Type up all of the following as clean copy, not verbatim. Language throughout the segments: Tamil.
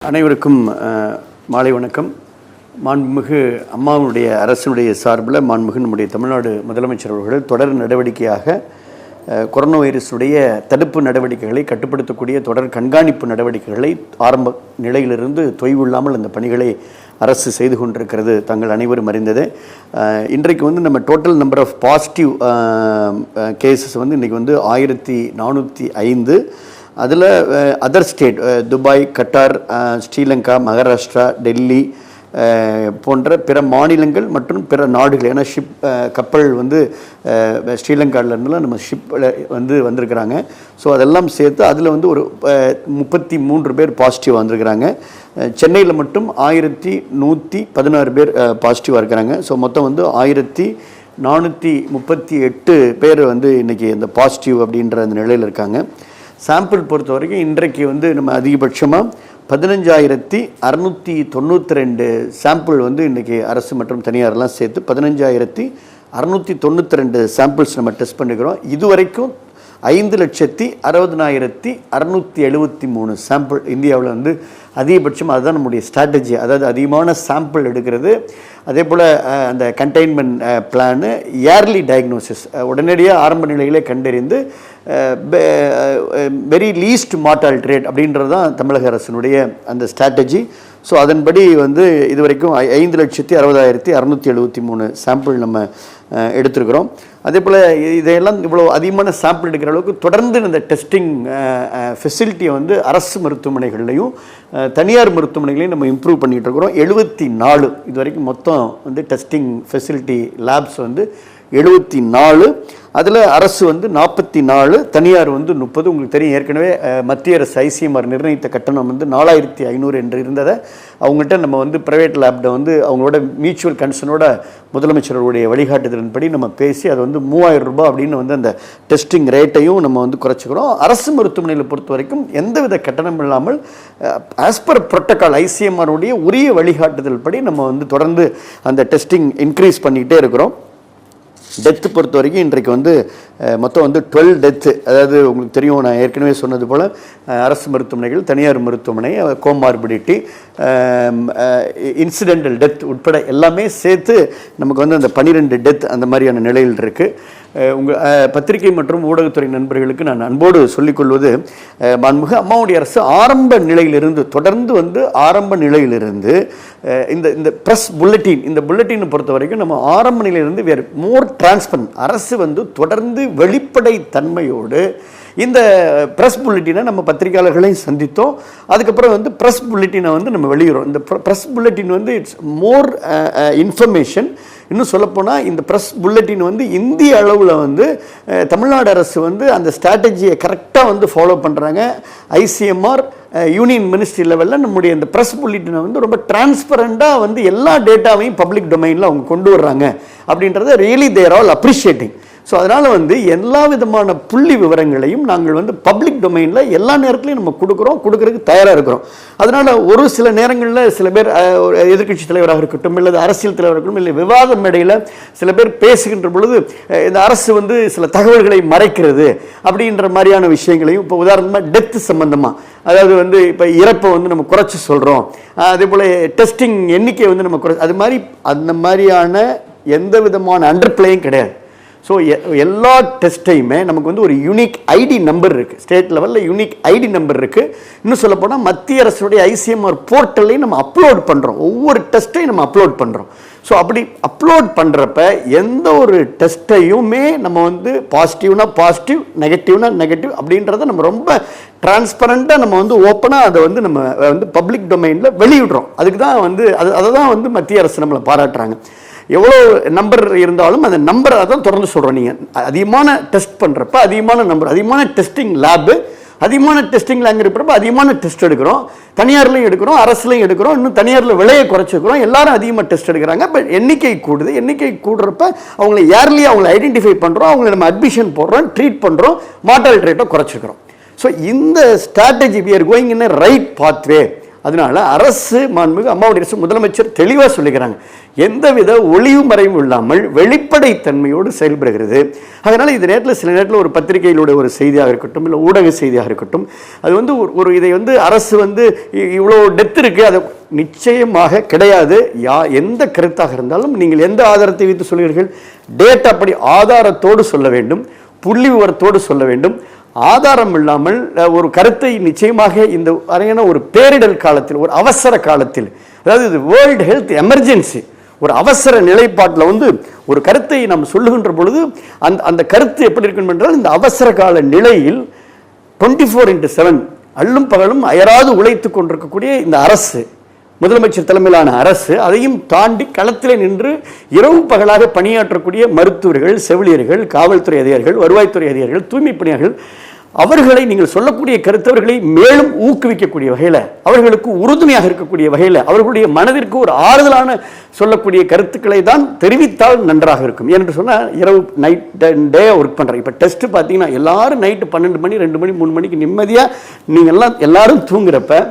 அனைவருக்கும் மாலை வணக்கம். மாண்புமிகு அம்மாவுடைய அரசினுடைய சார்பில் மாண்புமிகு நம்முடைய தமிழ்நாடு முதலமைச்சர் அவர்கள் தொடர் நடவடிக்கையாக கொரோனா வைரஸுடைய தடுப்பு நடவடிக்கைகளை கட்டுப்படுத்தக்கூடிய தொடர் கண்காணிப்பு நடவடிக்கைகளை ஆரம்ப நிலையிலிருந்து தொய்வில்லாமல் அந்த பணிகளை அரசு செய்து கொண்டிருக்கிறது தங்கள் அனைவரும் அறிந்தது. இன்றைக்கு வந்து நம்ம total number of positive cases வந்து இன்றைக்கி வந்து 1405. அதில் other state Dubai, Qatar, Sri Lanka, Maharashtra, Delhi போன்ற பிற மாநிலங்கள் மற்றும் பிற நாடுகள், ஏன்னா கப்பல் வந்து ஸ்ரீலங்காவிலேருந்துலாம் நம்ம ஷிப்பில் வந்திருக்கிறாங்க. ஸோ அதெல்லாம் சேர்த்து அதில் வந்து ஒரு 33 பேர் பாசிட்டிவாக வந்திருக்கிறாங்க. சென்னையில் மட்டும் 1116 பேர் பாசிட்டிவாக இருக்கிறாங்க. ஸோ மொத்தம் வந்து 1438 பேர் வந்து இன்றைக்கி இந்த பாசிட்டிவ் அப்படின்ற அந்த நிலையில் இருக்காங்க. சாம்பிள் பொறுத்த வரைக்கும் இன்றைக்கு வந்து நம்ம அதிகபட்சமாக 15,692 சாம்பிள் வந்து இன்றைக்கி அரசு மற்றும் தனியாரெலாம் சேர்த்து 15,692 சாம்பிள்ஸ் நம்ம டெஸ்ட் பண்ணிக்கிறோம். இதுவரைக்கும் 5,60,60,673 சாம்பிள் இந்தியாவில் வந்து அதிகபட்சம். அதுதான் நம்முடைய ஸ்ட்ராட்டஜி, அதாவது அதிகமான சாம்பிள் எடுக்கிறது. அதே போல் அந்த கண்டெய்ன்மெண்ட் பிளானு, ஏர்லி டயக்னோசிஸ், உடனடியாக ஆரம்ப நிலையிலே கண்டறிந்து வெரி லீஸ்ட் மார்டாலிட்டி ரேட் அப்படின்றது தான் தமிழக அரசினுடைய அந்த ஸ்ட்ராட்டஜி. ஸோ அதன்படி வந்து இதுவரைக்கும் 5,60,673 சாம்பிள் நம்ம எடுத்துருக்கிறோம். அதே போல் இதையெல்லாம் இவ்வளோ அதிகமான சாம்பிள் எடுக்கிற அளவுக்கு தொடர்ந்து இந்த டெஸ்டிங் ஃபெசிலிட்டியை வந்து அரசு மருத்துவமனைகள்லையும் தனியார் மருத்துவமனைகளையும் நம்ம இம்ப்ரூவ் பண்ணிகிட்டு இருக்கிறோம். 74 இது வரைக்கும் மொத்தம் வந்து டெஸ்டிங் ஃபெசிலிட்டி லேப்ஸ் வந்து 74. அதில் அரசு வந்து 44, தனியார் வந்து 30. உங்களுக்கு தெரியும், ஏற்கனவே மத்திய அரசு ICMR நிர்ணயித்த கட்டணம் வந்து 4,500 என்று இருந்ததை அவங்கள்ட்ட நம்ம வந்து ப்ரைவேட் லேப்ட வந்து அவங்களோட மியூச்சுவல் கன்சர்னோட முதலமைச்சருடைய வழிகாட்டுதலின்படி நம்ம பேசி அதை வந்து 3000 ரூபாய் அப்படின்னு வந்து அந்த டெஸ்டிங் ரேட்டையும் நம்ம வந்து குறைச்சிக்கிறோம். அரசு மருத்துவமனையில் பொறுத்த வரைக்கும் எந்தவித கட்டணம் இல்லாமல் ஆஸ் பர் புரோட்டோகால் ICMR உரிய வழிகாட்டுதல் படி நம்ம வந்து தொடர்ந்து அந்த டெஸ்டிங் இன்க்ரீஸ் பண்ணிக்கிட்டே இருக்கிறோம். டெத்து பொறுத்த வரைக்கும் இன்றைக்கு வந்து மொத்தம் வந்து 12 டெத்து. அதாவது உங்களுக்கு தெரியும், நான் ஏற்கனவே சொன்னது போல் அரசு மருத்துவமனைகள், தனியார் மருத்துவமனை, கோமார்பிடிட்டி, இன்சிடென்டல் டெத் உட்பட எல்லாமே சேர்த்து நமக்கு வந்து அந்த 12 டெத் அந்த மாதிரியான நிலையில் இருக்குது. உங்கள் பத்திரிகை மற்றும் ஊடகத்துறை நண்பர்களுக்கு நான் அன்போடு சொல்லிக்கொள்வது, மாண்புமிகு அம்மாவுடைய அரசு ஆரம்ப நிலையிலிருந்து தொடர்ந்து வந்து ஆரம்ப நிலையிலிருந்து இந்த ப்ரெஸ் புல்லட்டின், இந்த புல்லட்டினை பொறுத்த வரைக்கும் நம்ம ஆரம்ப நிலையிலிருந்து வேறு மோர் டிரான்ஸ்பரண்ட், அரசு வந்து தொடர்ந்து வெளிப்படை தன்மையோடு இந்த ப்ரெஸ் புல்லட்டினை நம்ம பத்திரிகையாளர்களையும் சந்தித்தோம். அதுக்கப்புறம் வந்து ப்ரெஸ் புல்லட்டினை வந்து நம்ம வெளியிடுறோம். இந்த ப்ரெஸ் புல்லட்டின் வந்து இட்ஸ் மோர் இன்ஃபர்மேஷன். இன்னும் சொல்லப்போனால் இந்த ப்ரெஸ் புல்லட்டின் வந்து இந்திய அளவில் வந்து தமிழ்நாடு அரசு வந்து அந்த ஸ்ட்ராட்டஜியை கரெக்டாக வந்து ஃபாலோ பண்ணுறாங்க. ICMR யூனியன் மினிஸ்ட்ரி லெவலில் நம்முடைய இந்த ப்ரெஸ் புல்லட்டினை வந்து ரொம்ப டிரான்ஸ்பரண்டாக வந்து எல்லா டேட்டாவையும் பப்ளிக் டொமைனில் அவங்க கொண்டு வர்றாங்க அப்படின்றத ரியலி தேர் ஆல் அப்ரிஷியேட்டிங். ஸோ அதனால் வந்து எல்லா விதமான புள்ளி விவரங்களையும் நாங்கள் வந்து பப்ளிக் டொமைனில் எல்லா நேரத்துலையும் நம்ம கொடுக்கறதுக்கு தயாராக இருக்கிறோம். அதனால் ஒரு சில நேரங்களில் சில பேர் எதிர்க்கட்சி தலைவராக இருக்கட்டும், இல்லை அரசியல் தலைவராக இருக்கட்டும், இல்லை விவாத மேடையில் சில பேர் பேசுகின்ற பொழுது இந்த அரசு வந்து சில தகவல்களை மறைக்கிறது அப்படின்ற மாதிரியான விஷயங்களையும், இப்போ உதாரணமாக டெத்து சம்பந்தமாக, அதாவது வந்து இப்போ இறப்பை வந்து நம்ம குறைச்சி சொல்கிறோம், அதே போல் டெஸ்டிங் எண்ணிக்கை வந்து நம்ம அது மாதிரி அந்த மாதிரியான எந்த விதமான அண்டர் பிளேயும் கிடையாது. ஸோ எல்லா டெஸ்ட்டையுமே நமக்கு வந்து ஒரு யூனிக் ஐடி நம்பர் இருக்குது, ஸ்டேட் லெவலில் யூனிக் ஐடி நம்பர் இருக்குது. இன்னும் சொல்லப்போனால் மத்திய அரசுடைய ICMR போர்ட்டல்லையும் நம்ம அப்லோட் பண்ணுறோம், ஒவ்வொரு டெஸ்ட்டையும் நம்ம அப்லோட் பண்ணுறோம். ஸோ அப்படி அப்லோட் பண்ணுறப்ப எந்த ஒரு டெஸ்ட்டையுமே நம்ம வந்து பாசிட்டிவ்னா பாசிட்டிவ், நெகட்டிவ்னா நெகட்டிவ் அப்படின்றத நம்ம ரொம்ப டிரான்ஸ்பரண்ட்டாக நம்ம வந்து ஓப்பனாக அதை வந்து நம்ம வந்து பப்ளிக் டொமைனில் வெளியிடுறோம். அதுக்கு தான் வந்து அதை தான் வந்து மத்திய அரசு நம்மளை பாராட்டுறாங்க. எவ்வளோ நம்பர் இருந்தாலும் அந்த நம்பரை தான் தொடர்ந்து சொல்கிறோம். நீங்கள் அதிகமான டெஸ்ட் பண்ணுறப்ப அதிகமான நம்பர், அதிகமான டெஸ்டிங் லேபு, அதிகமான டெஸ்டிங் லேப் இருக்கிறப்ப அதிகமான டெஸ்ட் எடுக்கிறோம். தனியார்லையும் எடுக்கிறோம், அரசுலையும் எடுக்கிறோம். இன்னும் தனியாரில் விலையை குறைச்சிக்கிறோம். எல்லாரும் அதிகமாக டெஸ்ட் எடுக்கிறாங்க. பட் எண்ணிக்கை கூடுது. எண்ணிக்கை கூடுறப்ப அவங்களை ஏர்லி அவங்களை ஐடென்டிஃபை பண்ணுறோம், அவங்களை நம்ம அட்மிஷன் போடுறோம், ட்ரீட் பண்ணுறோம், மார்டாலிட்டி ரேட்டை குறைச்சிக்கிறோம். ஸோ இந்த strategy we are going in a right pathway. அதனால அரசு மாண்புமிகு அம்மாவுடைய அரசு முதலமைச்சர் தெளிவாக சொல்லிக்கிறாங்க, எந்தவித ஒளிவு மறைவும் இல்லாமல் வெளிப்படைத்தன்மையோடு செயல்படுகிறது. அதனால் இந்த நேரத்தில் சில நேரத்தில் ஒரு பத்திரிகையிலுடைய ஒரு செய்தியாக இருக்கட்டும், இல்லை ஊடக செய்தியாக இருக்கட்டும், அது வந்து ஒரு இதை வந்து அரசு வந்து இவ்வளோ டெத் இருக்குது, அது நிச்சயமாக கிடையாது. எந்த கருத்தாக இருந்தாலும் நீங்கள் எந்த ஆதாரத்தை வைத்து சொல்கிறீர்கள்? டேட்டா படி ஆதாரத்தோடு சொல்ல வேண்டும், புள்ளி விவரத்தோடு சொல்ல வேண்டும். ஆதாரம் இல்லாமல் ஒரு கருத்தை நிச்சயமாக இந்த அறையான ஒரு பேரிடர் காலத்தில், ஒரு அவசர காலத்தில், அதாவது இது வேர்ல்டு ஹெல்த் எமர்ஜென்சி, ஒரு அவசர நிலைப்பாட்டில் வந்து ஒரு கருத்தை நாம் சொல்லுகின்ற பொழுது அந்த கருத்து எப்படி இருக்கும் என்றால், இந்த அவசர கால நிலையில் 24/7 அள்ளும் பகலும் அயராது உழைத்து கொண்டிருக்கக்கூடிய இந்த அரசு, முதலமைச்சர் தலைமையிலான அரசு, அதையும் தாண்டி களத்திலே நின்று இரவு பகலாக பணியாற்றக்கூடிய மருத்துவர்கள், செவிலியர்கள், காவல்துறை அதிகாரிகள், வருவாய்த்துறை அதிகாரிகள், தூய்மை பணியாளர்கள், அவர்களை நீங்கள் சொல்லக்கூடிய கருத்தவர்களை மேலும் ஊக்குவிக்கக்கூடிய வகையில், அவர்களுக்கு உறுதுணையாக இருக்கக்கூடிய வகையில், அவர்களுடைய மனதிற்கு ஒரு ஆறுதலான சொல்லக்கூடிய கருத்துக்களை தான் தெரிவித்தால் நன்றாக இருக்கும். என்று சொன்னால் இரவு நைட் டே ஒர்க் பண்ணுறேன். இப்போ டெஸ்ட் பார்த்தீங்கன்னா எல்லாரும் நைட்டு 12 மணி 2 மணி 3 மணிக்கு நிம்மதியாக நீங்கள் எல்லாரும் தூங்குறப்ப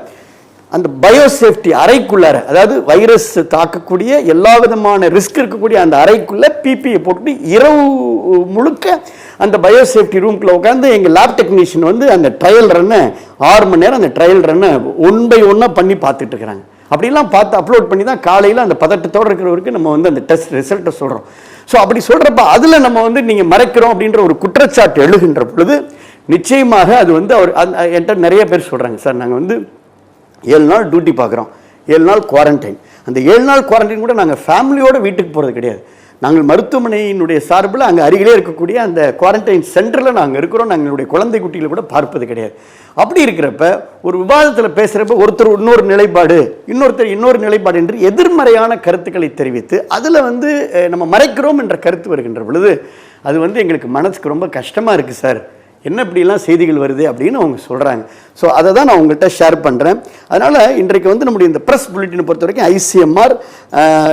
அந்த பயோசேஃப்டி அறைக்குள்ளார, அதாவது வைரஸ் தாக்கக்கூடிய எல்லா விதமான ரிஸ்க் இருக்கக்கூடிய அந்த அறைக்குள்ள பிபிஐ போட்டு இரவு முழுக்க அந்த பயோசேஃப்டி ரூம்குள்ள உட்காந்து எங்கள் லேப் டெக்னீஷியன் வந்து அந்த ட்ரையல் ரன்னை 6 மணி நேரம் அந்த ட்ரையல் ரன்னை 1 by 1 பண்ணி பார்த்துட்டு இருக்கிறாங்க. அப்படிலாம் பார்த்து அப்லோட் பண்ணி தான் காலையில் அந்த பதட்டத்தோடு இருக்கிறவருக்கு நம்ம வந்து அந்த டெஸ்ட் ரிசல்ட்டை சொல்கிறோம். ஸோ அப்படி சொல்கிறப்ப அதில் நம்ம வந்து நீங்கள் மறைக்கிறோம் அப்படின்ற ஒரு குற்றச்சாட்டு எழுகின்ற பொழுது நிச்சயமாக அது வந்து அவர் என்கிட்ட நிறைய பேர் சொல்கிறாங்க, சார் நாங்கள் வந்து 7 நாள் டியூட்டி பார்க்குறோம், 7 நாள் குவாரண்டைன். அந்த 7 நாள் குவாரண்டைன் கூட நாங்கள் ஃபேமிலியோடு வீட்டுக்கு போகிறது கிடையாது. நாங்கள் மருத்துவமனையினுடைய சார்பில் அங்கே அருகிலே இருக்கக்கூடிய அந்த குவாரண்டைன் சென்டரில் நாங்கள் இருக்கிறோம். நாங்களுடைய குழந்தை குட்டிகளை கூட பார்ப்பது கிடையாது. அப்படி இருக்கிறப்ப ஒரு விவாதத்தில் பேசுகிறப்ப ஒருத்தர் இன்னொரு நிலைப்பாடு, இன்னொருத்தர் இன்னொரு நிலைப்பாடு என்று எதிர்மறையான கருத்துக்களை தெரிவித்து அதில் வந்து நம்ம மறைக்கிறோம் என்ற கருத்து வருகின்ற பொழுது அது வந்து எங்களுக்கு மனசுக்கு ரொம்ப கஷ்டமாக இருக்குது சார், என்ன இப்படிலாம் செய்திகள் வருது அப்படின்னு அவங்க சொல்கிறாங்க. ஸோ அதை தான் நான் உங்கள்கிட்ட ஷேர் பண்ணுறேன். அதனால் இன்றைக்கு வந்து நம்முடைய இந்த ப்ரெஸ் புல்லட்டினை பொறுத்த வரைக்கும் ஐசிஎம்ஆர்,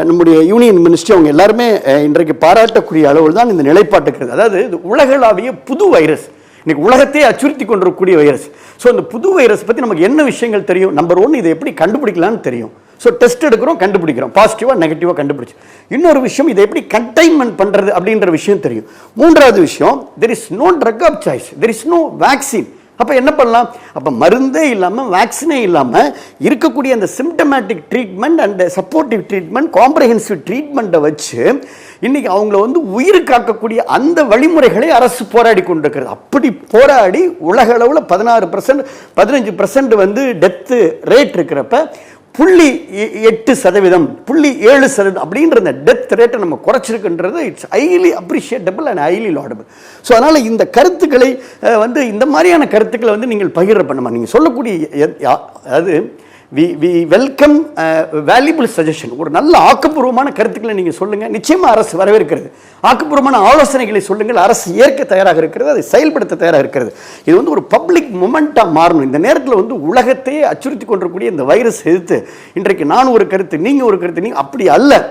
நம்முடைய யூனியன் மினிஸ்ட்ரி, அவங்க எல்லாருமே இன்றைக்கு பாராட்டக்கூடிய அளவில் தான் இந்த நிலைப்பாட்டுக்கிறது. அதாவது இது உலகளாவிய புது வைரஸ், இன்னைக்கு உலகத்தையே அச்சுறுத்தி கொண்டிருக்கக்கூடிய வைரஸ். ஸோ இந்த புது வைரஸ் பற்றி நமக்கு என்ன விஷயங்கள் தெரியும்? நம்பர் 1, இதை எப்படி கண்டுபிடிக்கலான்னு தெரியும். ஸோ டெஸ்ட் எடுக்கிறோம், கண்டுபிடிக்கிறோம், பாசிட்டிவாக நெகட்டிவாக கண்டுபிடிச்சு. இன்னொரு விஷயம், இதை எப்படி கண்டெய்ன்மெண்ட் பண்ணுறது அப்படின்ற விஷயம் தெரியும். மூன்றாவது விஷயம், there is no drug of choice, there is no vaccine. அப்போ என்ன பண்ணலாம்? அப்போ மருந்தே இல்லாமல், வேக்சினே இல்லாமல் இருக்கக்கூடிய அந்த symptomatic treatment and supportive treatment, comprehensive ட்ரீட்மெண்ட்டை வச்சு இன்னைக்கு அவங்கள வந்து உயிர் காக்கக்கூடிய அந்த வழிமுறைகளை அரசு போராடி கொண்டிருக்கிறது. அப்படி போராடி உலக அளவில் 16% 15% வந்து டெத்து ரேட் இருக்கிறப்ப 0.8%, 0.7% அப்படின்ற இந்த டெத் ரேட்டை நம்ம குறைச்சிருக்குன்றது it's highly appreciable and highly laudable. So அதனால் இந்த கருத்துக்களை வந்து இந்த மாதிரியான கருத்துக்களை வந்து நீங்கள் பகிர பண்ணுமா, நீங்கள் சொல்லக்கூடிய அதாவது வி வெல்கம் வேல்யூபிள் சஜஷன், ஒரு நல்ல ஆக்கப்பூர்வமான கருத்துக்களை நீங்கள் சொல்லுங்கள், நிச்சயமாக அரசு வரவேற்கிறது. ஆக்கப்பூர்வமான ஆலோசனைகளை சொல்லுங்கள், அரசு ஏற்க தயாராக இருக்கிறது, அதை செயல்படுத்த தயாராக இருக்கிறது. இது வந்து ஒரு பப்ளிக் மூமெண்ட்டாக மாறணும். இந்த நேரத்தில் வந்து உலகத்தையே அச்சுறுத்தி கொண்டிருக்கக்கூடிய இந்த வைரஸ் எதிர்த்து இன்றைக்கு நான் ஒரு கருத்து, நீங்கள் ஒரு கருத்து, நீங்கள் அப்படி அல்ல,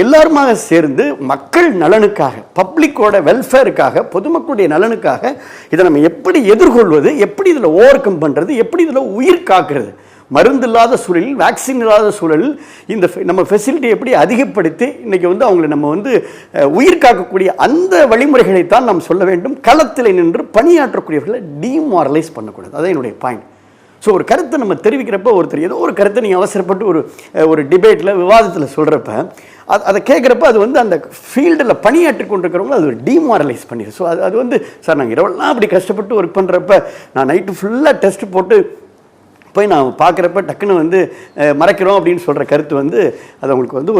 எல்லாருமாக சேர்ந்து மக்கள் நலனுக்காக, பப்ளிக்கோட வெல்ஃபேருக்காக, பொதுமக்களுடைய நலனுக்காக இதை நம்ம எப்படி எதிர்கொள்வது, எப்படி இதில் ஓவர் கம் பண்ணுறது, எப்படி இதில் உயிர் காக்கிறது, மருந்து இல்லாத சூழலில், வேக்சின் இல்லாத சூழலில் இந்த நம்ம ஃபெசிலிட்டி எப்படி அதிகப்படுத்தி இன்றைக்கி வந்து அவங்களை நம்ம வந்து உயிர் காக்கக்கூடிய அந்த வழிமுறைகளைத்தான் நாம் சொல்ல வேண்டும். களத்தில் நின்று பணியாற்றக்கூடியவர்களை டீமாரலைஸ் பண்ணக்கூடாது. அதான் என்னுடைய பாயிண்ட். ஸோ ஒரு கருத்தை நம்ம தெரிவிக்கிறப்ப, ஒருத்தர் ஏதோ ஒரு கருத்தை நீங்கள் அவசரப்பட்டு ஒரு டிபேட்டில், விவாதத்தில் சொல்கிறப்ப அதை கேட்குறப்ப அது வந்து அந்த ஃபீல்டில் பணியாற்றி கொண்டிருக்கிறவங்க அது ஒரு டீமாரலைஸ் பண்ணிடுது. ஸோ அது வந்து சார் நாங்கள் இரவெல்லாம் அப்படி கஷ்டப்பட்டு ஒர்க் பண்ணுறப்ப நான் நைட்டு ஃபுல்லாக டெஸ்ட் போட்டு போய் நான் பார்க்குறப்ப டக்குன்னு வந்து மறைக்கிறோம் அப்படின்னு சொல்கிற கருத்து வந்து அது அவங்களுக்கு வந்து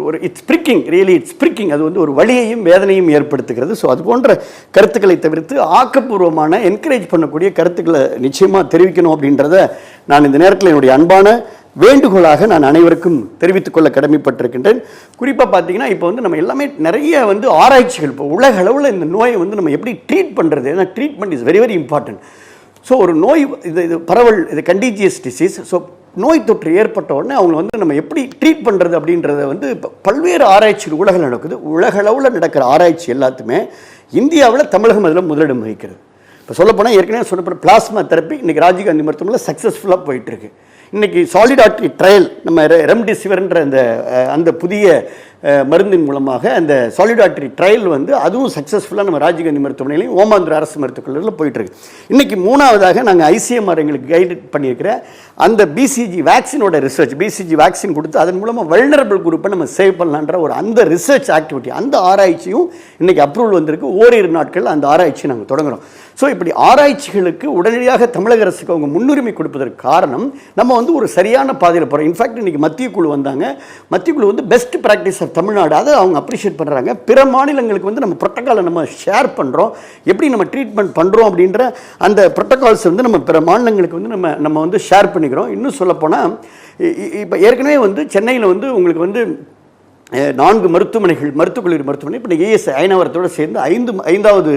ஒரு இட்ஸ் பிரிக்கிங், ரியலி இட்ஸ் பிரிக்கிங். அது வந்து ஒரு வலியையும் வேதனையும் ஏற்படுத்துகிறது. ஸோ அது போன்ற கருத்துக்களை தவிர்த்து ஆக்கப்பூர்வமான என்கரேஜ் பண்ணக்கூடிய கருத்துக்களை நிச்சயமாக தெரிவிக்கணும் அப்படின்றத நான் இந்த நேரத்தில் என்னுடைய அன்பான வேண்டுகோளாக நான் அனைவருக்கும் தெரிவித்துக்கொள்ள கடமைப்பட்டிருக்கின்றேன். குறிப்பாக பார்த்தீங்கன்னா இப்போ வந்து நம்ம எல்லாமே நிறைய வந்து ஆராய்ச்சிகள், இப்போ உலக அளவில் இந்த நோயை வந்து நம்ம எப்படி ட்ரீட் பண்ணுறது, ஏன்னா treatment is very very important. So ஒரு நோய் இது பரவல், இது கண்டீஜியஸ் டிசீஸ். ஸோ நோய் தொற்று ஏற்பட்ட உடனே அவங்க வந்து நம்ம எப்படி ட்ரீட் பண்ணுறது அப்படின்றத வந்து பல்வேறு ஆராய்ச்சிகள் உலகில் நடக்குது. உலகளவில் நடக்கிற ஆராய்ச்சி எல்லாத்துமே இந்தியாவில் தமிழகம் அதில் முதலிடம் வகிக்கிறது. இப்போ சொல்லப்போனால் ஏற்கனவே சொல்லப்போன பிளாஸ்மா தெரப்பி இன்றைக்கி ராஜீவ்காந்தி மருத்துவமனையில் சக்ஸஸ்ஃபுல்லாக போயிட்டுருக்கு. இன்றைக்கி சாலிடாரிட்டி ட்ரையல் நம்ம ரெம்டெசிவிர்ன்ற அந்த புதிய மருந்தின் மூலமாக அந்த சாலிடாரிட்டி ட்ரையல் வந்து அதுவும் சக்ஸஸ்ஃபுல்லாக நம்ம ராஜீவ்காந்தி மருத்துவமனையிலையும் ஓமாந்திர அரசு மருத்துவக் கல்லூரியில் போயிட்டுருக்கு. இன்றைக்கி மூணாவதாக நாங்கள் ஐசிஎம்ஆர் எங்களுக்கு கைட் பண்ணியிருக்கிற அந்த பிசிஜி வேக்சினோட ரிசர்ச், பிசிஜி வேக்சின் கொடுத்து அதன் மூலமாக வல்னரபிள் குரூப்பை நம்ம சேவ் பண்ணலான்ற ஒரு அந்த ரிசர்ச் ஆக்டிவிட்டி, அந்த ஆராய்ச்சியும் இன்றைக்கி அப்ரூவல் வந்திருக்கு. ஓரிரு நாட்கள் அந்த ஆராய்ச்சி நாங்கள் தொடங்குகிறோம். ஸோ இப்படி ஆராய்ச்சிகளுக்கு உடனடியாக தமிழக அரசுக்கு அவங்க முன்னுரிமை கொடுப்பதற்கு காரணம் நம்ம வந்து ஒரு சரியான பாதையில் போகிறோம். இன்ஃபேக்ட் இன்றைக்கி மத்திய குழு வந்தாங்க. மத்திய குழு வந்து பெஸ்ட் ப்ராக்டிஸ் ஆஃப் தமிழ்நாடு அதை அவங்க அப்ரிஷியேட் பண்ணுறாங்க. பிற மாநிலங்களுக்கு வந்து நம்ம ப்ரோட்டோக்காலை நம்ம ஷேர் பண்ணுறோம், எப்படி நம்ம ட்ரீட்மெண்ட் பண்ணுறோம் அப்படின்ற அந்த ப்ரோட்டோகால்ஸ் வந்து நம்ம பிற மாநிலங்களுக்கு வந்து நம்ம வந்து ஷேர் பண்ணிக்கிறோம். இன்னும் சொல்லப்போனால் இப்போ ஏற்கனவே வந்து சென்னையில் வந்து உங்களுக்கு வந்து 4 மருத்துவமனைகள், மருத்துவக் கல்லூரி மருத்துவமனை, இப்போ ஏஎஸ் அயனாவரத்தோடு சேர்ந்து 5வது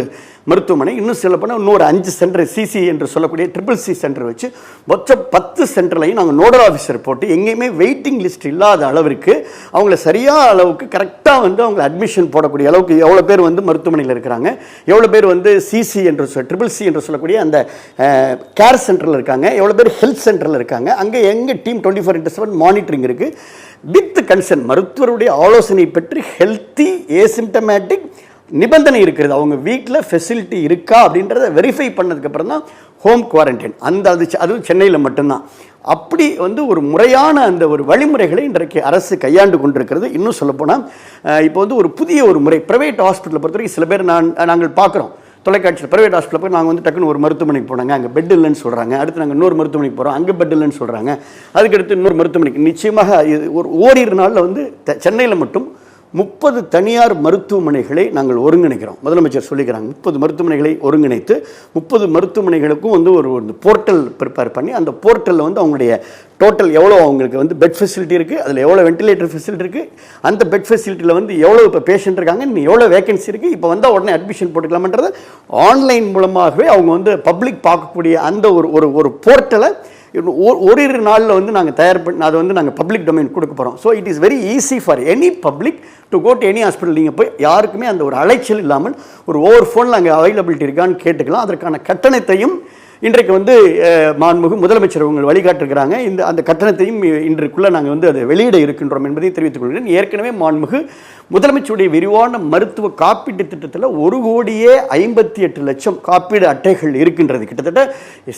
மருத்துவமனை, இன்னும் சொல்லப்போனால் இன்னொரு 5 சென்டர் சிசி என்று சொல்லக்கூடிய CCC சென்டர் வச்சு மொத்தம் 10 சென்டர்லையும் நாங்கள் நோடல் ஆஃபீஸர் போட்டு எங்கேயுமே வெயிட்டிங் லிஸ்ட் இல்லாத அளவிற்கு அவங்கள சரியான அளவுக்கு கரெக்டாக வந்து அவங்களை அட்மிஷன் போடக்கூடிய அளவுக்கு எவ்வளோ பேர் வந்து மருத்துவமனையில் இருக்கிறாங்க, எவ்வளோ பேர் வந்து CC என்று CCC என்று சொல்லக்கூடிய அந்த கேர் சென்டரில் இருக்காங்க, எவ்வளோ பேர் ஹெல்த் சென்டரில் இருக்காங்க, அங்கே எங்கள் டீம் 24/7 மானிட்டரிங் இருக்குது. வித் கன்சர்ன் மருத்துவருடைய ஆலோசனை பெற்று ஹெல்த்தி ஏசிம்டமேட்டிக் நிபந்தனை இருக்கிறது. அவங்க வீட்டில் ஃபெசிலிட்டி இருக்கா அப்படின்றத வெரிஃபை பண்ணதுக்கப்புறம் தான் ஹோம் குவாரண்டைன். அதுவும் சென்னையில் மட்டும்தான். அப்படி வந்து ஒரு முறையான அந்த ஒரு வழிமுறைகளை இன்றைக்கு அரசு கையாண்டு கொண்டிருக்கிறது. இன்னும் சொல்லப்போனால் இப்போ வந்து ஒரு புதிய ஒரு முறை ப்ரைவேட் ஹாஸ்பிட்டலை பொறுத்த வரைக்கும் சில பேர் நாங்கள் பார்க்குறோம் தொலைக்காட்சியில், ப்ரைவேட் ஹாஸ்பிட்டல் போய் நாங்கள் வந்து டக்குன்னு ஒரு மருத்துவமனைக்கு போனாங்க, அங்கே பெட் இல்லைன்னு சொல்கிறாங்க. அடுத்து நாங்கள் இன்னொரு மருத்துவமனைக்கு போகிறோம், அங்கே பெட் இல்லைன்னு சொல்கிறாங்க. அதுக்கடுத்து இன்னொரு மருத்துவமனைக்கு நிச்சயமாக ஒரு ஓரிரு நாளில் வந்து சென்னையில் மட்டும் 30 தனியார் மருத்துவமனைகளை நாங்கள் ஒருங்கிணைக்கிறோம். முதலமைச்சர் சொல்லிக்கிறாங்க 30 மருத்துவமனைகளை ஒருங்கிணைத்து 30 மருத்துவமனைகளுக்கும் வந்து ஒரு போர்ட்டல் ப்ரிப்பேர் பண்ணி அந்த போர்ட்டலில் வந்து அவங்களுடைய டோட்டல் எவ்வளோ அவங்களுக்கு வந்து பெட் ஃபெசிலிட்டி இருக்குது, அதில் எவ்வளோ வென்டிலேட்டர் ஃபெசிலிட்டி இருக்குது, அந்த பெட் ஃபெசிலிட்டியில் வந்து எவ்வளோ இப்போ பேஷண்ட் இருக்காங்க, இன்னும் எவ்வளோ வேகன்சி இருக்குது, இப்போ வந்தால் உடனே அட்மிஷன் போட்டுக்கலாமன்றது ஆன்லைன் மூலமாகவே அவங்க வந்து பப்ளிக் பார்க்கக்கூடிய அந்த ஒரு போர்ட்டலை ஓரிரு நாளில் வந்து நாங்கள் தயார் பண்ணி அதை வந்து நாங்கள் பப்ளிக் டொமைன் கொடுக்க போகிறோம். So it is very easy for any public to go to any hospital. நீங்கள் போய் யாருக்குமே அந்த ஒரு அலைச்சல் இல்லாமல் ஒரு ஓவர் ஃபோனில் அங்கே அவைலபிலிட்டி இருக்கான்னு கேட்டுக்கலாம். அதற்கான கட்டணத்தையும் இன்றைக்கு வந்து மாண்புமிகு முதலமைச்சர் உங்கள் வழிகாட்டிருக்கிறாங்க. அந்த கட்டணத்தையும் இன்றைக்குள்ளே நாங்கள் வந்து அதை வெளியிட இருக்கின்றோம் என்பதையும் தெரிவித்துக் கொள்கிறேன். ஏற்கனவே மாண்புமிகு முதலமைச்சருடைய விரிவான மருத்துவ காப்பீட்டு திட்டத்தில் 1,58,00,000 காப்பீடு அட்டைகள் இருக்கின்றது. கிட்டத்தட்ட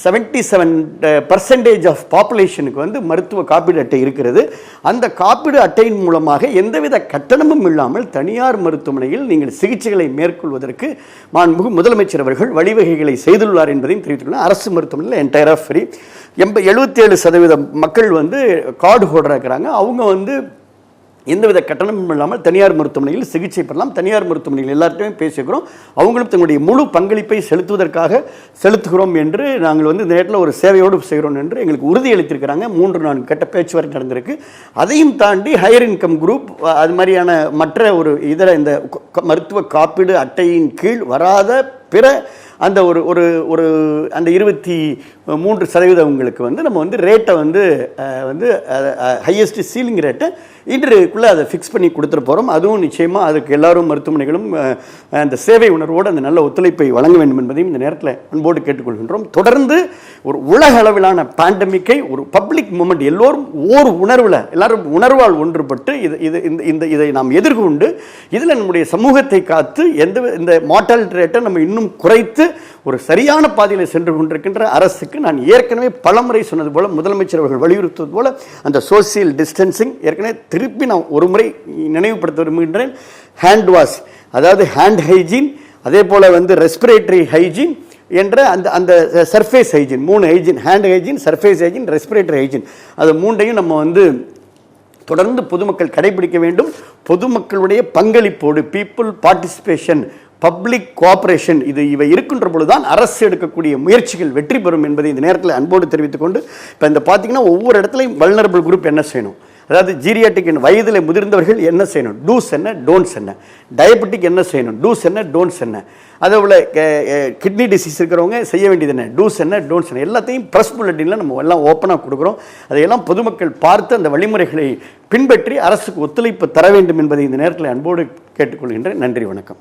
77% ஆஃப் பாப்புலேஷனுக்கு வந்து மருத்துவ காப்பீடு அட்டை இருக்கிறது. அந்த காப்பீடு அட்டையின் மூலமாக எந்தவித கட்டணமும் இல்லாமல் தனியார் மருத்துவமனையில் நீங்கள் சிகிச்சைகளை மேற்கொள்வதற்கு மாண்புமிகு முதலமைச்சர் அவர்கள் வழிவகைகளை செய்துள்ளார் என்பதையும் தெரிவித்துள்ளார். அரசு மருத்துவமனையில் என்டையராக ஃப்ரீ. 77% மக்கள் வந்து கார்டு ஹோல்டராக இருக்கிறாங்க. அவங்க வந்து எந்தவித கட்டணமும் இல்லாமல் தனியார் மருத்துவமனையில் சிகிச்சை பெறலாம். தனியார் மருத்துவமனையில் எல்லார்ட்டையுமே பேசிக்கிறோம். அவங்களும் தங்களுடைய முழு பங்களிப்பை செலுத்துகிறோம் என்று நாங்கள் வந்து இந்த நேரத்தில் ஒரு சேவையோடு செய்கிறோம் என்று எங்களுக்கு உறுதியளித்திருக்கிறாங்க. 3-4 கட்ட பேச்சுவார்த்தை நடந்திருக்கு. அதையும் தாண்டி ஹையர் இன்கம் குரூப் அது மாதிரியான மற்ற ஒரு இதர இந்த மருத்துவ காப்பீடு அட்டையின் கீழ் வராத பிற அந்த ஒரு அந்த 23% வந்து நம்ம வந்து ரேட்டை வந்து ஹையஸ்ட் சீலிங் ரேட்டை இன்றைக்குள்ளே அதை ஃபிக்ஸ் பண்ணி கொடுத்துட்டு போகிறோம். அதுவும் நிச்சயமாக அதுக்கு எல்லாரும் மருத்துவமனைகளும் அந்த சேவை உணர்வோடு அந்த நல்ல ஒத்துழைப்பை வழங்க வேண்டும் என்பதையும் இந்த நேரத்தில் அன்போடு கேட்டுக்கொள்கின்றோம். தொடர்ந்து ஒரு உலக அளவிலான பேண்டமிக்கை ஒரு பப்ளிக் மூமெண்ட் எல்லோரும் உணர்வில் எல்லாரும் உணர்வால் ஒன்றுபட்டு இதை நாம் எதிர்கொண்டு இதில் நம்முடைய சமூகத்தை காத்து இந்த மார்டாலிட்டி ரேட்டை நம்ம இன்னும் குறைத்து ஒரு சரியான பாதையில் சென்று கொண்டிருக்கின்ற அரசுக்கு நான் ஏற்கனவே பலமுறை சொன்னது போல முதலமைச்சர் அவர்கள் வலியுறுத்துவது போல அந்த சோசியல் டிஸ்டன்சிங் ஏற்கனவே திருப்பி நான் ஒரு முறை நினைவுபடுத்த விரும்புகின்றேன். ஹேண்ட் வாஷ், அதாவது ஹேண்ட் ஹைஜீன், அதே போல் வந்து ரெஸ்பிரேட்டரி ஹைஜீன் என்ற அந்த surface hygiene, 3 hygiene, hand hygiene, surface hygiene, respiratory hygiene, அது 3ஐயும் நம்ம வந்து தொடர்ந்து பொதுமக்கள் கடைபிடிக்க வேண்டும். பொதுமக்களுடைய பங்களிப்போடு பீப்புள் பார்ட்டிசிபேஷன், பப்ளிக் கோஆபரேஷன் இவை இருக்கின்ற பொழுதுதான் அரசு எடுக்கக்கூடிய முயற்சிகள் வெற்றி பெறும் என்பதை இந்த நேரத்தில் அன்போடு தெரிவித்துக் கொண்டு, இப்போ இந்த பார்த்தீங்கன்னா ஒவ்வொரு இடத்துலையும் வல்னரபிள் குரூப் என்ன செய்யணும், அதாவது ஜீரியாட்டிக் வயதில் முதிர்ந்தவர்கள் என்ன செய்யணும், டூஸ் என்ன, டோன்ட்ஸ் என்ன, டயபெட்டிக் என்ன செய்யணும், டூஸ் என்ன, டோன்ட்ஸ் என்ன, அதே போல் கிட்னி டிசீஸ் இருக்கிறவங்க செய்ய வேண்டியது என்ன, டூஸ் என்ன, டோன்ட்ஸ் என்ன, எல்லாத்தையும் ப்ரெஸ் புல்லட்டினில் நம்ம எல்லாம் ஓப்பனாக கொடுக்குறோம். அதையெல்லாம் பொதுமக்கள் பார்த்து அந்த வழிமுறைகளை பின்பற்றி அரசுக்கு ஒத்துழைப்பு தர வேண்டும் என்பதை இந்த நேரத்தில் அன்போடு கேட்டுக்கொள்கின்றேன். நன்றி, வணக்கம்.